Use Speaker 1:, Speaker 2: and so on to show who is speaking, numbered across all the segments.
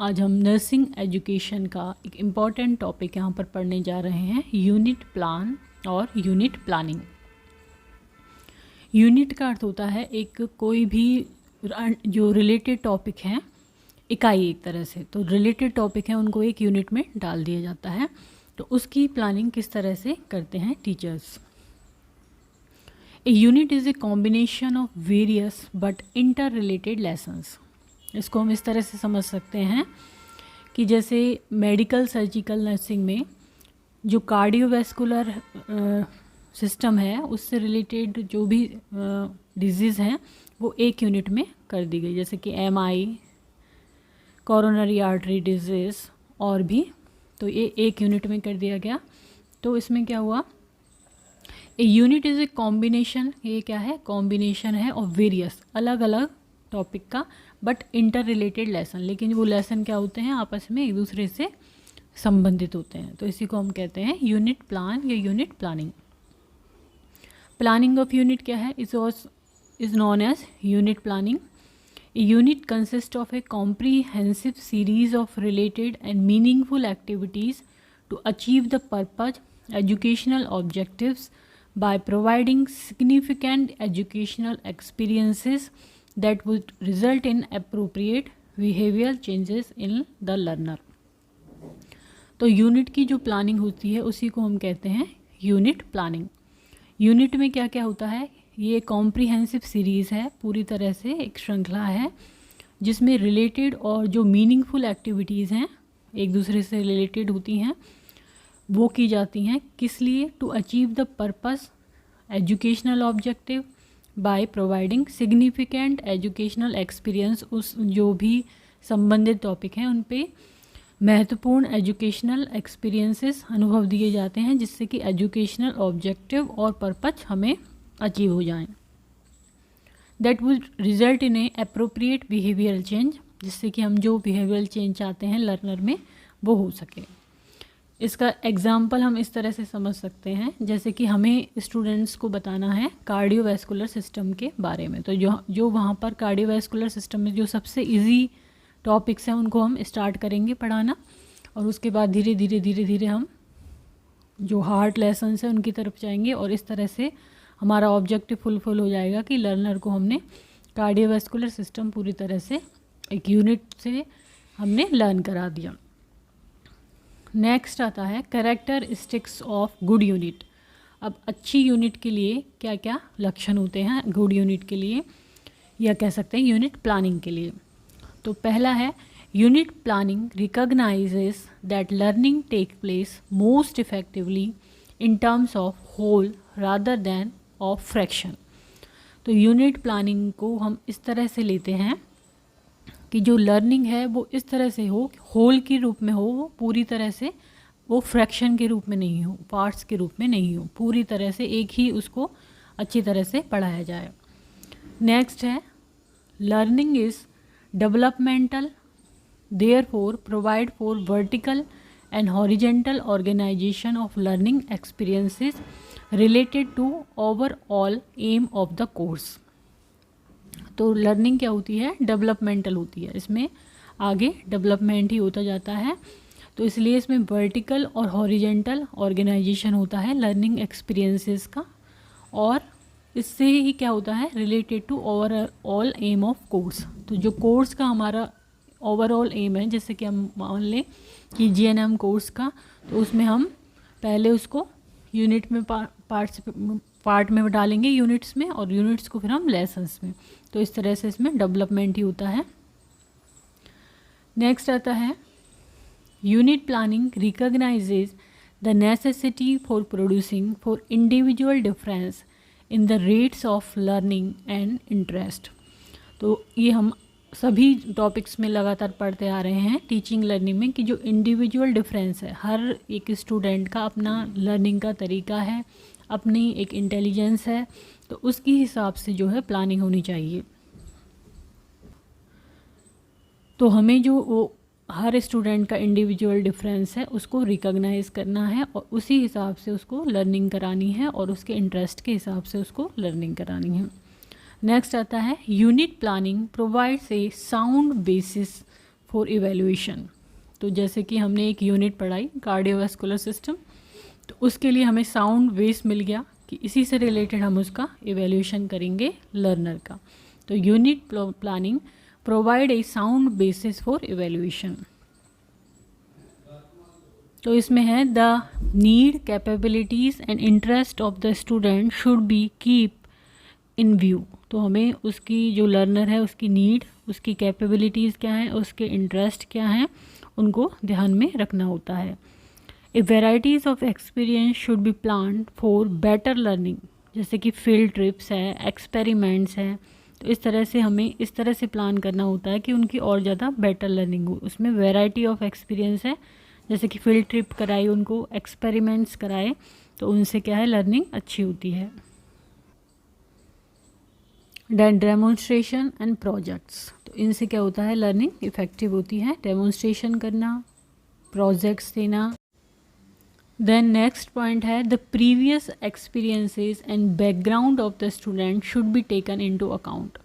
Speaker 1: आज हम nursing education का एक इम्पॉर्टेंट टॉपिक यहाँ पर पढ़ने जा रहे हैं, यूनिट प्लान और यूनिट प्लानिंग। यूनिट का अर्थ होता है एक कोई भी जो रिलेटेड टॉपिक हैं, इकाई एक तरह से, तो रिलेटेड टॉपिक हैं उनको एक यूनिट में डाल दिया जाता है। तो उसकी प्लानिंग किस तरह से करते हैं teachers. A unit is a combination of various but inter related lessons. इसको हम इस तरह से समझ सकते हैं कि जैसे मेडिकल सर्जिकल नर्सिंग में जो कार्डियोवैस्कुलर सिस्टम है उससे रिलेटेड जो भी डिजीज़ हैं वो एक यूनिट में कर दी गई, जैसे कि एमआई, कोरोनरी आर्टरी डिजीज़ और भी, तो ये एक यूनिट में कर दिया गया। तो इसमें क्या हुआ, a unit is a combination, ये क्या है, कॉम्बिनेशन है ऑफ वेरियस अलग अलग टॉपिक का बट इंटर रिलेटेड लेसन, लेकिन वो लेसन क्या होते हैं, आपस में एक दूसरे से संबंधित होते हैं। तो इसी को हम कहते हैं यूनिट प्लान या unit planning. Planning of unit क्या है, is known as unit planning. A unit consists of a comprehensive series of related and meaningful activities to achieve the purpose educational objectives by providing significant educational experiences that would result in appropriate behavioral changes in the learner। तो unit की जो planning होती है उसी को हम कहते हैं यूनिट प्लानिंग। यूनिट में क्या क्या होता है, ये कॉम्प्रिहेंसिव सीरीज़ है, पूरी तरह से एक श्रृंखला है जिसमें रिलेटेड और जो मीनिंगफुल एक्टिविटीज़ हैं एक दूसरे से रिलेटेड होती हैं वो की जाती हैं। किस लिए, to achieve the purpose educational objective by providing significant educational experience. उस जो भी संबंधित टॉपिक हैं उन पे महत्वपूर्ण एजुकेशनल एक्सपीरियंसेस अनुभव दिए जाते हैं जिससे कि एजुकेशनल ऑब्जेक्टिव और पर्पस हमें अचीव हो जाएं। That would result in A appropriate behavioural change, जिससे कि हम जो बिहेवियरल चेंज चाहते हैं लर्नर में वो हो सके। इसका एग्जाम्पल हम इस तरह से समझ सकते हैं, जैसे कि हमें स्टूडेंट्स को बताना है कार्डियोवैस्कुलर सिस्टम के बारे में, तो जो वहाँ पर कार्डियोवैस्कुलर सिस्टम में जो सबसे इजी टॉपिक्स हैं उनको हम स्टार्ट करेंगे पढ़ाना, और उसके बाद धीरे धीरे हम जो हार्ड लेसन्स हैं उनकी तरफ जाएंगे, और इस तरह से हमारा ऑब्जेक्टिव फुलफिल हो जाएगा कि लर्नर को हमने कार्डियोवैस्कुलर सिस्टम पूरी तरह से एक यूनिट से हमने लर्न करा दिया। नेक्स्ट आता है कैरेक्टरिस्टिक्स ऑफ गुड यूनिट। अब अच्छी यूनिट के लिए क्या क्या लक्षण होते हैं गुड यूनिट के लिए, या कह सकते हैं यूनिट प्लानिंग के लिए। तो पहला है, unit planning recognises that learning take place most effectively in terms of whole rather than of fraction. तो यूनिट प्लानिंग को हम इस तरह से लेते हैं कि जो लर्निंग है वो इस तरह से हो, होल के रूप में हो, वो पूरी तरह से, वो फ्रैक्शन के रूप में नहीं हो, पार्ट्स के रूप में नहीं हो, पूरी तरह से एक ही उसको अच्छी तरह से पढ़ाया जाए। नेक्स्ट है, learning is developmental, therefore provide for vertical and horizontal organisation of learning experiences related to overall aim of the course. तो लर्निंग क्या होती है, डेवलपमेंटल होती है, इसमें आगे डेवलपमेंट ही होता जाता है, तो इसलिए इसमें वर्टिकल और हॉरिजेंटल ऑर्गेनाइजेशन होता है लर्निंग एक्सपीरियंसेस का, और इससे ही क्या होता है, related to overall aim of course. तो जो कोर्स का हमारा ओवरऑल एम है, जैसे कि हम मान लें कि जीएनएम कोर्स का, तो उसमें हम पहले उसको यूनिट में पार्ट में डालेंगे यूनिट्स में, और यूनिट्स को फिर हम लेसन्स में, तो इस तरह से इसमें डेवलपमेंट ही होता है। नेक्स्ट आता है, unit planning recognises the necessity for producing for individual difference in the rates of learning and interest. तो ये हम सभी टॉपिक्स में लगातार पढ़ते आ रहे हैं टीचिंग लर्निंग में कि जो इंडिविजुअल डिफरेंस है, हर एक स्टूडेंट का अपना लर्निंग का तरीका है, अपनी एक इंटेलिजेंस है, तो उसके हिसाब से जो है प्लानिंग होनी चाहिए। तो हमें जो वो हर स्टूडेंट का इंडिविजुअल डिफरेंस है उसको रिकॉग्नाइज करना है, और उसी हिसाब से उसको लर्निंग करानी है, और उसके इंटरेस्ट के हिसाब से उसको लर्निंग करानी है। नेक्स्ट आता है, unit planning provides a sound basis for evaluation. तो जैसे कि हमने एक यूनिट पढ़ाई कार्डियोवैस्कुलर सिस्टम, तो उसके लिए हमें साउंड वेव्स मिल गया कि इसी से रिलेटेड हम उसका इवैल्यूएशन करेंगे लर्नर का। तो unit planning provide a sound basis for evaluation. तो इसमें है the need, capabilities and interest of the student should be keep in view. तो हमें उसकी जो लर्नर है उसकी नीड, उसकी कैपेबिलिटीज़ क्या हैं, उसके इंटरेस्ट क्या हैं, उनको ध्यान में रखना होता है। A varieties of experience should be planned for better learning, जैसे कि फील्ड ट्रिप्स है, एक्सपेरिमेंट्स हैं। तो इस तरह से हमें इस तरह से प्लान करना होता है कि उनकी और ज़्यादा बेटर लर्निंग हो। उसमें वैरायटी ऑफ एक्सपीरियंस है, जैसे कि फील्ड ट्रिप कराई, उनको एक्सपेरिमेंट्स कराए, तो उनसे क्या है लर्निंग अच्छी होती है। देन डेमोन्स्ट्रेशन एंड प्रोजेक्ट्स, तो इनसे क्या होता है लर्निंग इफ़ेक्टिव होती है। डेमोन्स्ट्रेशन करना, प्रोजेक्ट्स देना। देन नेक्स्ट पॉइंट है the previous experiences and background of the student should be taken into account.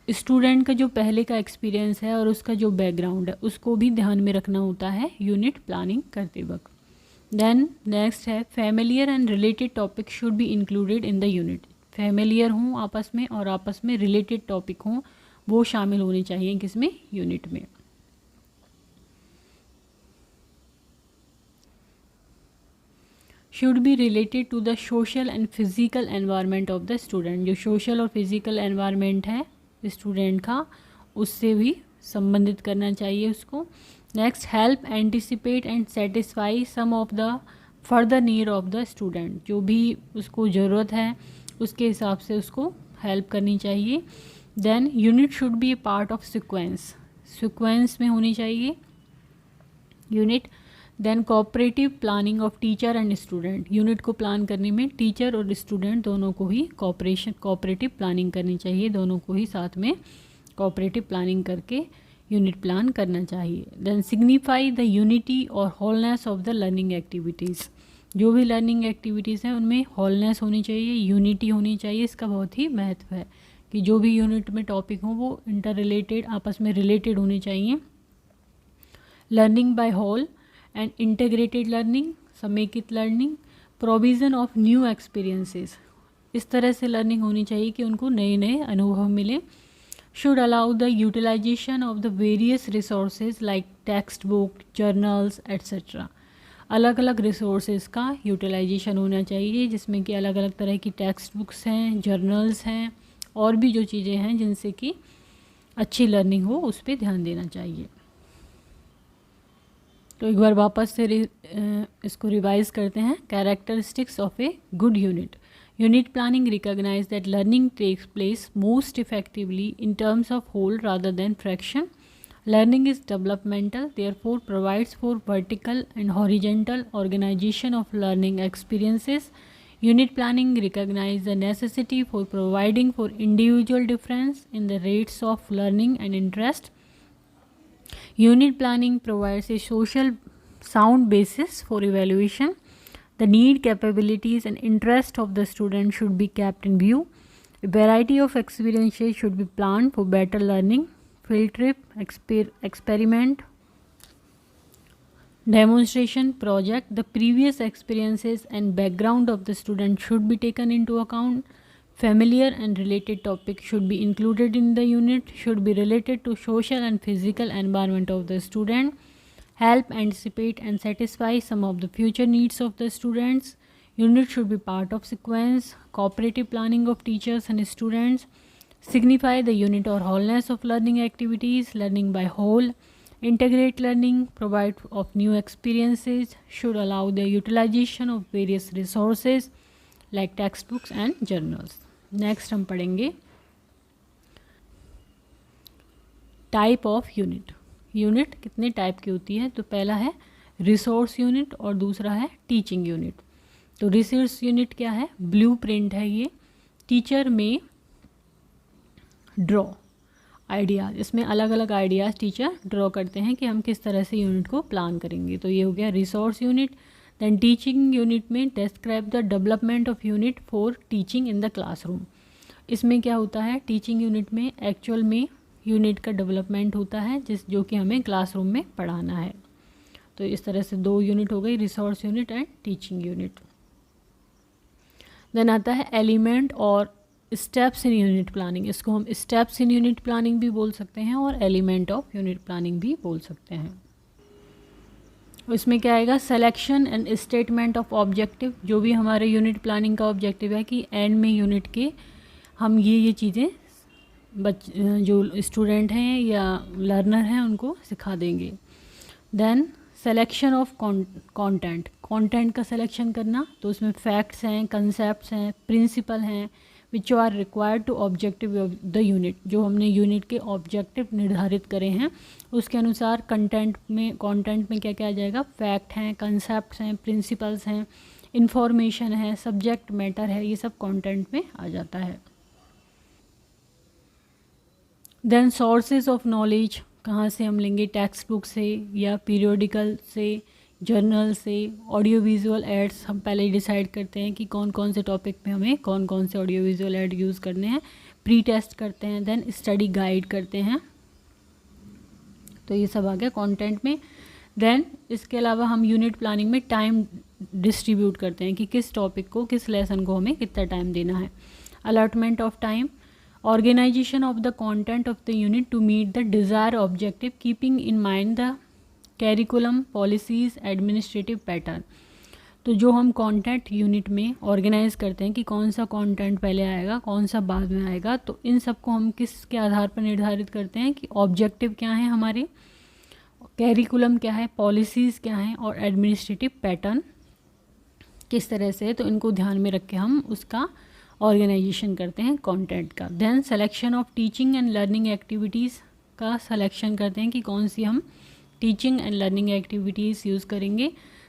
Speaker 1: Student का जो पहले का एक्सपीरियंस है और उसका जो बैकग्राउंड है उसको भी ध्यान में रखना होता है यूनिट प्लानिंग करते वक्त। देन नेक्स्ट है familiar and related topic should be included in the unit. Familiar हों आपस में और आपस में रिलेटेड टॉपिक हों, वो शामिल होने चाहिए किसमें, यूनिट में। Should be related to the social and physical environment of the student. जो सोशल और फिजिकल एनवायरनमेंट है स्टूडेंट का, उससे भी संबंधित करना चाहिए उसको। Next help anticipate and satisfy some of the further need of the student. जो भी उसको ज़रूरत है उसके हिसाब से उसको हेल्प करनी चाहिए। Then unit should be a part of sequence, sequence में होनी चाहिए unit. Then cooperative planning of teacher and student. Unit को प्लान करने में टीचर और स्टूडेंट दोनों को ही कोऑपरेटिव प्लानिंग करनी चाहिए, दोनों को ही साथ में कोऑपरेटिव प्लानिंग करके यूनिट प्लान करना चाहिए। देन सिग्निफाई द यूनिटी और wholeness of the learning activities. जो भी लर्निंग एक्टिविटीज़ हैं उनमें होलनेस होनी चाहिए, यूनिटी होनी चाहिए। इसका बहुत ही महत्व है कि जो भी यूनिट में टॉपिक हों वो इंटर रिलेटेड, आपस में रिलेटेड होने चाहिए। Learning by whole and integrated learning, समेकित learning, provision of new experiences. इस तरह से लर्निंग होनी चाहिए कि उनको नए नए अनुभव मिले। Should allow the utilisation of the various resources like text book, journals etcetera. अलग अलग रिसोर्सेज का यूटिलाइजेशन होना चाहिए, जिसमें कि अलग अलग तरह की टेक्स्ट बुक्स हैं, जर्नल्स हैं, और भी जो चीज़ें हैं जिनसे कि अच्छी लर्निंग हो, उस पर ध्यान देना चाहिए। तो एक बार वापस से इसको रिवाइज करते हैं। Characteristics of a good unit. Unit planning recognise that learning takes place most effectively in terms of whole rather than fraction. Learning is developmental, therefore provides for vertical and horizontal organization of learning experiences. Unit planning recognizes the necessity for providing for individual difference in the rates of learning and interest. Unit planning provides a social sound basis for evaluation. The need, capabilities and interest of the student should be kept in view. A variety of experiences should be planned for better learning. Field trip, experiment, demonstration, project. The previous experiences and background of the student should be taken into account. Familiar and related topics should be included in the unit, should be related to social and physical environment of the student. Help anticipate and satisfy some of the future needs of the students. Unit should be part of sequence, cooperative planning of teachers and students. Signify the unit or wholeness of learning activities, learning by whole, integrate learning, provide of new experiences, should allow the utilization of various resources like textbooks and journals. Next हम पढ़ेंगे type of unit. Unit कितने type की होती है? तो पहला है resource unit और दूसरा है टीचिंग यूनिट। तो रिसोर्स यूनिट क्या है? ब्लूप्रिंट है ये। टीचर में ड्रॉ आइडियाज़, इसमें अलग अलग आइडियाज़ टीचर ड्रॉ करते हैं कि हम किस तरह से यूनिट को प्लान करेंगे। तो ये हो गया resource unit. Then teaching unit में describe the development of unit for teaching in the classroom. इसमें क्या होता है? टीचिंग यूनिट में एक्चुअल में यूनिट का डेवलपमेंट होता है जो कि हमें क्लासरूम में पढ़ाना है। तो इस तरह से 2 यूनिट हो गई, resource unit and teaching unit. Then आता है एलिमेंट और स्टेप्स इन यूनिट प्लानिंग। इसको हम स्टेप्स इन यूनिट प्लानिंग भी बोल सकते हैं और एलिमेंट ऑफ यूनिट प्लानिंग भी बोल सकते हैं। इसमें क्या आएगा, selection and statement of objective. जो भी हमारे यूनिट प्लानिंग का ऑब्जेक्टिव है कि एंड में यूनिट के हम ये चीज़ें जो स्टूडेंट हैं या लर्नर हैं उनको सिखा देंगे। देन सिलेक्शन ऑफ कंटेंट का सिलेक्शन करना, तो उसमें फैक्ट्स हैं, कंसेप्ट्स हैं, प्रिंसिपल हैं which are required to objective of the unit. जो हमने यूनिट के ऑब्जेक्टिव निर्धारित करे हैं उसके अनुसार कंटेंट में क्या क्या आ जाएगा, फैक्ट हैं, कंसेप्ट्स हैं, प्रिंसिपल्स हैं, इंफॉर्मेशन है, सब्जेक्ट मैटर है, ये सब कंटेंट में आ जाता है। देन सोर्सेज ऑफ नॉलेज, कहाँ से हम लेंगे, टेक्स्ट बुक से या पीरियोडिकल से, जर्नल से, ऑडियो विजुअल एड्स। हम पहले ही डिसाइड करते हैं कि कौन कौन से टॉपिक पे हमें कौन कौन से ऑडियो विजुअल एड यूज़ करने हैं, प्री टेस्ट करते हैं, देन स्टडी गाइड करते हैं। तो ये सब आ गया कंटेंट में। देन इसके अलावा हम यूनिट प्लानिंग में टाइम डिस्ट्रीब्यूट करते हैं कि किस टॉपिक को, किस लेसन को हमें कितना टाइम देना है। Allotment of time, organization of the content of the unit to meet the desired objective keeping in mind the curriculum policies administrative pattern। तो जो हम कंटेंट यूनिट में ऑर्गेनाइज करते हैं कि कौन सा कंटेंट पहले आएगा, कौन सा बाद में आएगा, तो इन सब को हम किस के आधार पर निर्धारित करते हैं कि ऑब्जेक्टिव क्या है हमारे, कैरिकुलम क्या है, पॉलिसीज़ क्या हैं और एडमिनिस्ट्रेटिव पैटर्न किस तरह से है। तो इनको ध्यान में रख के हम उसका ऑर्गेनाइजेशन करते हैं कंटेंट का। Then selection of teaching and learning activities का सिलेक्शन करते हैं कि कौन सी हम teaching and learning activities use करेंगे।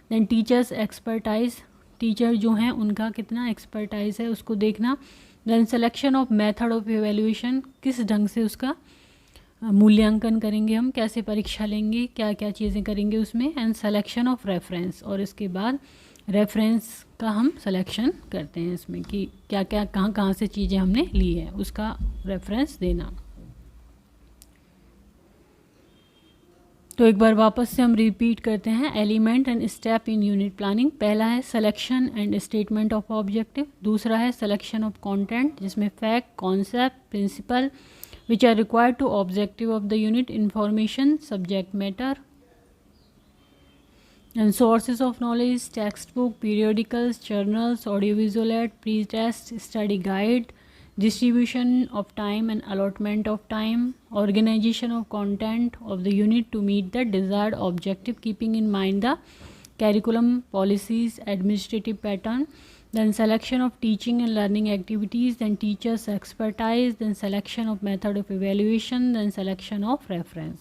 Speaker 1: देन टीचर्स एक्सपर्टाइज, टीचर जो हैं उनका कितना एक्सपर्टाइज है उसको देखना। Then selection of method of evaluation, किस ढंग से उसका मूल्यांकन करेंगे हम, कैसे परीक्षा लेंगे, क्या क्या चीज़ें करेंगे उसमें। एंड सिलेक्शन ऑफ रेफरेंस, और इसके बाद रेफरेंस का हम सिलेक्शन करते हैं इसमें कि क्या क्या कहाँ से चीज़ें हमने ली है उसका रेफरेंस देना। तो एक बार वापस से हम रिपीट करते हैं element and step in unit planning. पहला है selection and statement of objective, दूसरा है सिलेक्शन ऑफ कंटेंट जिसमें fact, concept, principle which are required to objective of the unit, information, subject matter and sources of knowledge, textbook, periodicals, journals, audiovisual aid, pre-test, study guide, distribution of time and allotment of time, organization of content of the unit to meet the desired objective keeping in mind the curriculum, policies, administrative pattern, then selection of teaching and learning activities, then teachers expertise, then selection of method of evaluation, then selection of reference.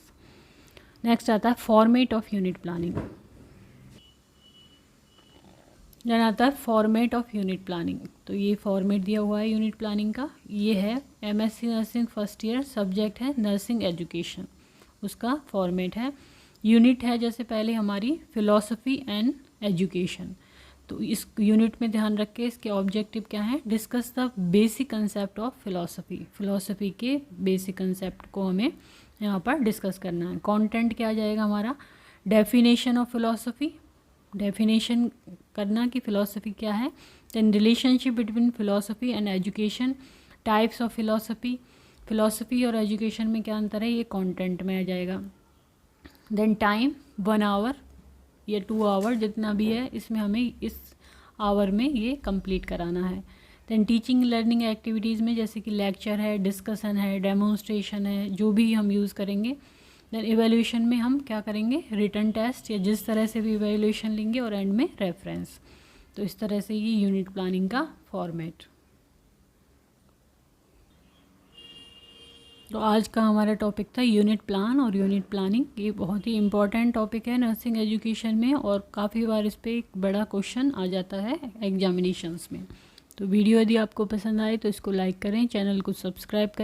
Speaker 1: Next आता है format of unit planning। Then आता है format of unit planning. तो ये format दिया हुआ है unit planning का, ये है MSc nursing first year, subject है नर्सिंग एजुकेशन, उसका फॉर्मेट है। यूनिट है जैसे पहले हमारी फिलॉसफी एंड एजुकेशन, तो इस यूनिट में ध्यान रख के इसके ऑब्जेक्टिव क्या है, discuss the basic concept of philosophy, philosophy के बेसिक कंसेप्ट को हमें यहाँ पर डिस्कस करना है। कंटेंट क्या आ जाएगा हमारा, डेफिनेशन ऑफ फिलॉसफी, डेफिनेशन करना कि फ़िलॉसफी क्या है। Then relationship between philosophy and education, types of philosophy, philosophy और एजुकेशन में क्या अंतर है ये कंटेंट में आ जाएगा। देन टाइम 1 आवर या 2 आवर जितना भी है इसमें हमें इस आवर में ये कंप्लीट कराना है। देन टीचिंग लर्निंग एक्टिविटीज़ में जैसे कि लेक्चर है, डिस्कशन है, डेमोन्स्ट्रेशन है, जो भी हम यूज़ करेंगे। देन इवैल्यूएशन में हम क्या करेंगे, रिटन टेस्ट या जिस तरह से भी इवैल्यूएशन लेंगे, और एंड में रेफरेंस। तो इस तरह से ये यूनिट प्लानिंग का फॉर्मेट। तो आज का हमारा टॉपिक था यूनिट प्लान और यूनिट प्लानिंग। ये बहुत ही इम्पॉर्टेंट टॉपिक है नर्सिंग एजुकेशन में और काफ़ी बार इस पर एक बड़ा क्वेश्चन आ जाता है एग्जामिनेशंस में। तो वीडियो यदि आपको पसंद आए तो इसको लाइक करें, चैनल को सब्सक्राइब करें।